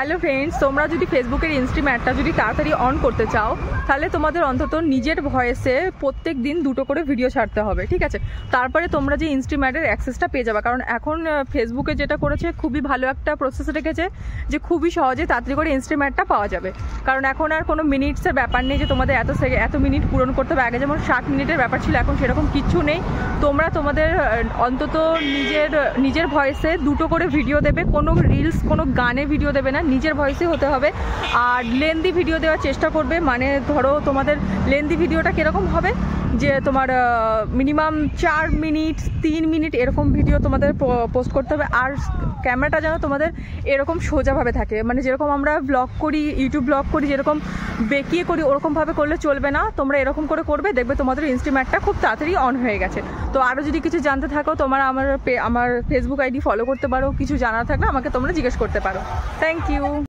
Hello friends, তোমরা যদি ফেসবুকের ইনস্ট্রিম অ্যাডটা যদি তাড়াতাড়ি অন করতে চাও, তাহলে তোমাদের অন্তত নিজের ভয়েসে প্রত্যেক দিন 2টো করে ভিডিও ছাড়তে হবে, ঠিক আছে? তারপরে তোমরা যে ইনস্ট্রিম অ্যাডের অ্যাক্সেসটা পেয়ে যাবে। কারণ এখন ফেসবুকে যেটা করেছে, খুবই ভালো একটা প্রসেস রেখেছে যে খুবই সহজে তাড়াতাড়ি করে ইনস্ট্রিম অ্যাডটা পাওয়া যাবে। কারণ এখন আর কোনো মিনিটসের ব্যাপার নেই যে তোমাদের এত মিনিট পূরণ করতে হবে। আগে যেমন 60 মিনিটের ব্যাপার ছিল, এখন সেরকম কিচ্ছু নেই। তোমরা তোমাদের অন্তত নিজের ভয়েসে 2টো করে ভিডিও দেবে, কোনো রিলস কোনো গানে ভিডিও দেবে না, নিজের ভয়েসে হতে হবে। আর লেন্দি ভিডিও দেওয়ার চেষ্টা করবে, মানে ধরো তোমাদের লেন্দি ভিডিওটা কীরকম হবে যে তোমার মিনিমাম 4 মিনিট 3 মিনিট এরকম ভিডিও তোমাদের পোস্ট করতে হবে। আর ক্যামেরাটা যেন তোমাদের এরকম সোজাভাবে থাকে, মানে যেরকম আমরা ব্লগ করি, ইউটিউব ব্লগ করি, যেরকম বেঁকিয়ে করি ওরকমভাবে করলে চলবে না। তোমরা এরকম করে করবে, দেখবে তোমাদের ইনস্ট্রিম অ্যাডটা খুব তাড়াতাড়ি অন হয়ে গেছে। তো আরও যদি কিছু জানতে থাকো, তোমরা আমার ফেসবুক আইডি ফলো করতে পারো। কিছু জানার থাকলে আমাকে তোমরা জিজ্ঞেস করতে পারো। Thank you.